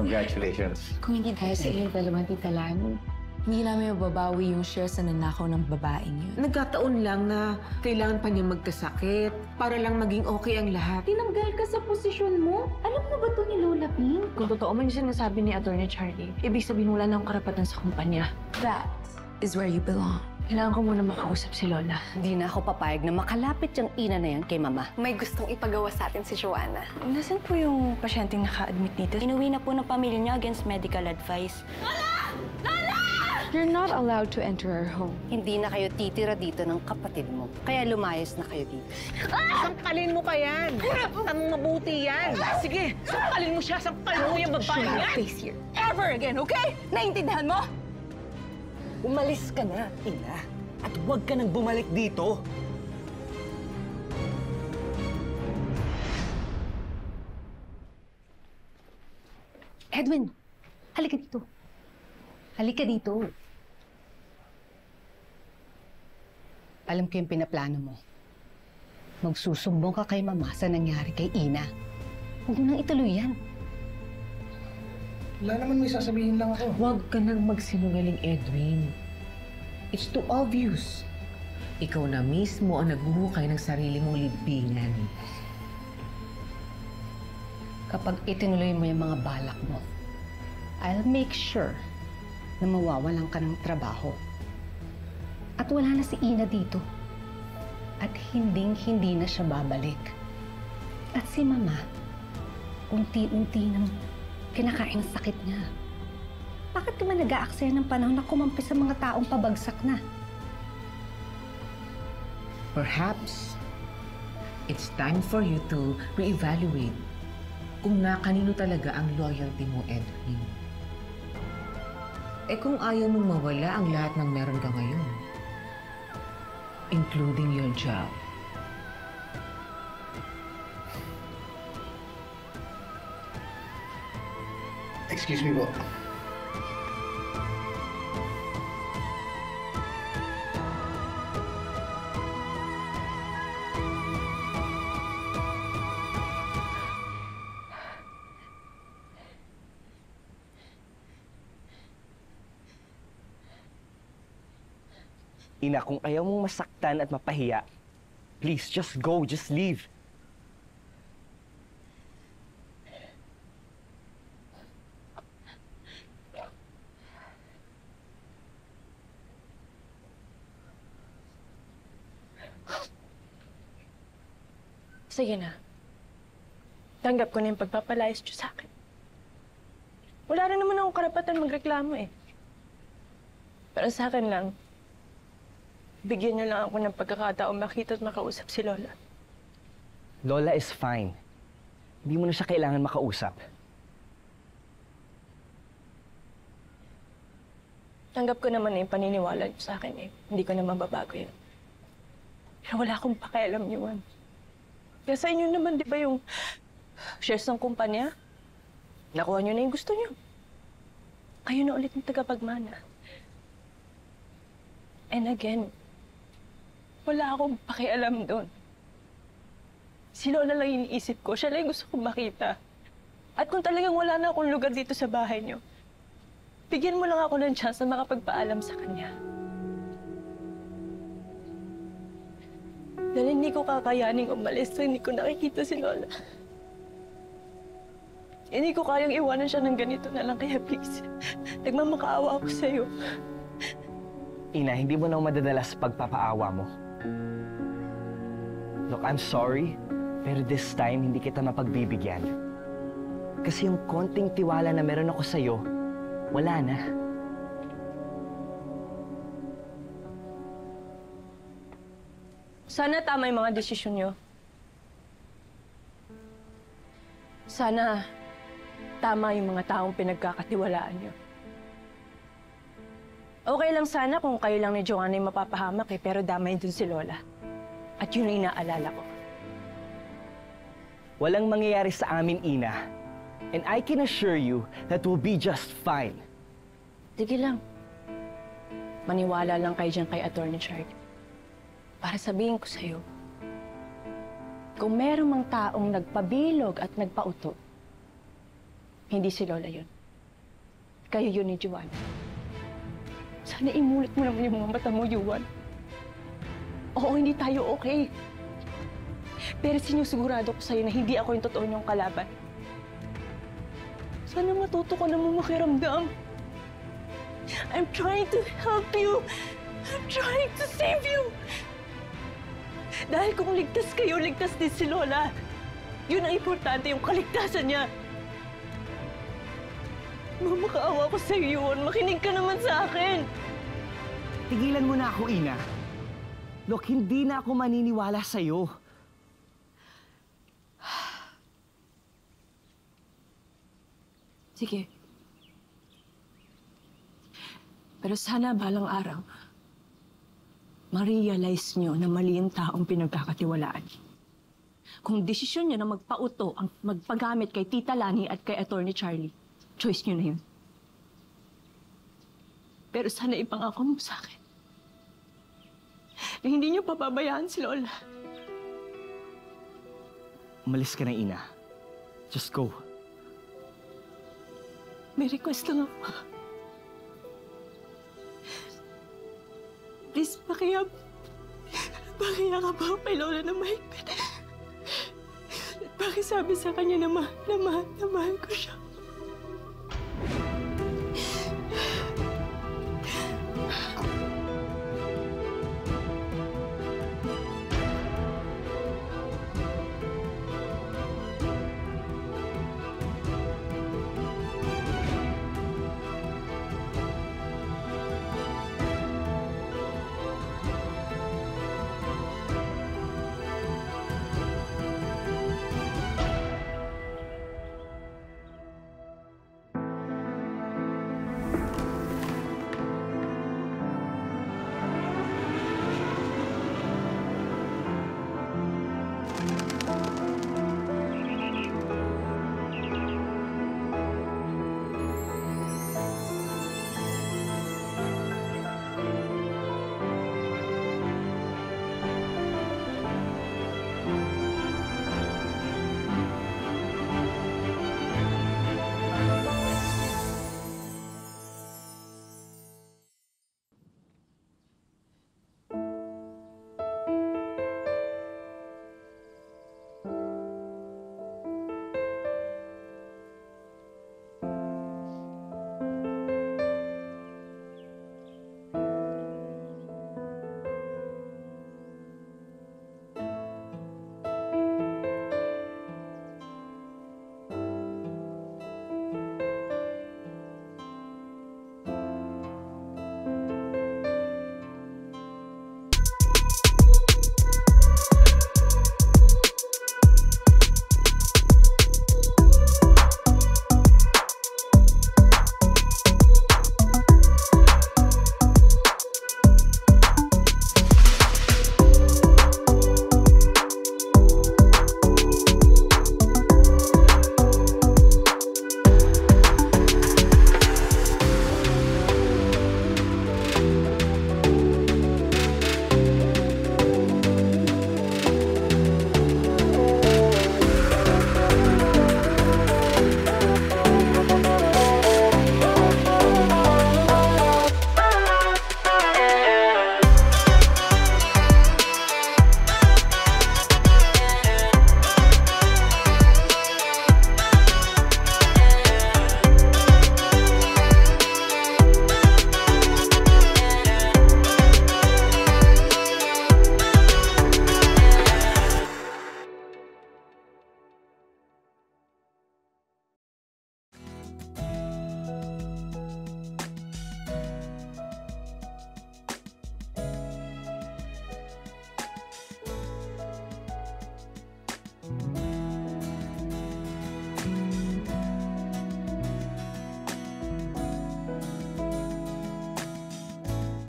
Congratulations. Kung hindi tayo sa iyo dalawa, Tita Lani, hindi namin mababawi yung share sa nanakaw ng babaeng yun. Nagkataon lang na kailangan pa niya magkasakit para lang maging okay ang lahat. Tinanggal ka sa posisyon mo? Alam mo ba ito ni Lola Pink? Kung totoo man yung sinasabi ni Atty. Charlie, ibig sabihin wala na akong karapatan sa kumpanya. That is where you belong. Kailangan ko muna makausap si Lola. Hindi na ako papayag na makalapit yung ina na yan kay Mama. May gustong ipagawa sa atin si Joanna. Nasaan po yung pasyenteng naka-admit dito? Inuwi na po ng pamilya niya against medical advice. You're not allowed to enter our home. Hindi na kayo titira dito ng kapatid mo. Kaya lumayas na kayo dito. Sangkalin mo pa yan! Ang mabuti yan! Sige, sangkalin mo siya! Sangkalin mo yung babae yan! Face here. Ever again, okay? Naintindihan mo? Umalis ka na, ina. At huwag ka nang bumalik dito. Edwin, halika dito. Halika dito. Alam ko yung pinaplano mo. Magsusumbong ka kay Mama sa nangyari kay Ina. Huwag mo nang ituloy yan. Wala naman, may sasabihin lang ako. Huwag ka nang magsinungaling, Edwin. It's too obvious. Ikaw na mismo ang naghuhukay ng sarili mong libingan. Kapag itinuloy mo yung mga balak mo, I'll make sure na mawawalan ka ng trabaho. At wala na si Ina dito. At hinding-hindi na siya babalik. At si Mama, unti-unti nang kinakain ang sakit niya. Bakit ka man nag-aaksaya ng panahon na kumampi sa mga taong pabagsak na? Perhaps, it's time for you to reevaluate kung na kanino talaga ang loyalty mo, Edwin. Eh kung ayaw mong mawala ang lahat ng meron ka ngayon, including your job. Excuse me po. Ina, kung ayaw mong masaktan at mapahiya, please, just go, just leave. Sige na. Tanggap ko na yung pagpapalayas niyo sa akin. Wala rin naman akong karapatan magreklamo eh. Pero sa akin lang, bigyan niyo lang ako ng pagkakataon makita at makausap si Lola. Lola is fine. Hindi mo na siya kailangan makausap. Tanggap ko naman na yung paniniwala niyo sa akin eh. Hindi ko na mababago yun. Pero wala akong pakialam yun. Kaya sa inyo naman, di ba yung shares ng kumpanya? Nakuha niyo na yung gusto niyo. Kayo na ulit ng tagapagmana. And again, wala akong pakialam doon. Si Lola lang iniisip ko. Siya lang yung gusto kong makita. At kung talagang wala na akong lugar dito sa bahay niyo, bigyan mo lang ako ng chance na makapagpaalam sa kanya. Dahil hindi ko kakayaning umalis so hindi ko nakikita si Lola. Hindi ko kayang iwanan siya ng ganito na lang, kaya please, nagmamakaawa ako sa'yo. Ina, hindi mo na madadala sa pagpapaawa mo. Look, I'm sorry, pero this time hindi kita mapagbibigyan. Kasi yung konting tiwala na meron ako sa'yo, wala na. Sana tama yung mga desisyon niyo. Sana tama yung mga taong pinagkakatiwalaan niyo. Okay lang sana kung kayo lang ni Joanna yung mapapahamak eh, pero damay dun si Lola. At yun ang inaalala ko. Walang mangyayari sa amin, Ina. And I can assure you that we'll be just fine. Sige lang. Maniwala lang kayo dyan kay Atty. Charlie. Para sabihin ko sa'yo, kung meron mang taong nagpabilog at nagpauto, hindi si Lola yun. Kayo yun ni Joanna. Sana imulit mo naman yung mga mata mo, Yuan. Oo, hindi tayo okay. Pero sinusigurado ko sa'yo na hindi ako yung totoo niyong kalaban. Sana matuto ka naman makiramdam. I'm trying to help you. I'm trying to save you. Dahil kung ligtas kayo, ligtas din si Lola. Yun ang importante, yung kaligtasan niya. Mamakaawa ko sa'yo, Yuan. Makinig ka naman sa akin. Tigilan mo na ako, Ina. Look, hindi na ako maniniwala sa'yo. Sige. Pero sana balang araw, ma-realize nyo na mali yung taong pinagkakatiwalaan. Kung desisyon nyo na magpauto ang magpagamit kay Tita Lani at kay Attorney Charlie, choice nyo na yun. Pero sana ipangako mo sa akin na hindi nyo papabayaan si Lola. Umalis ka na, Ina. Just go. May request lang ako. Please, pakiyakap ako kay Lola na mahigpit. Pakisabi sa kanya na mahal ko siya.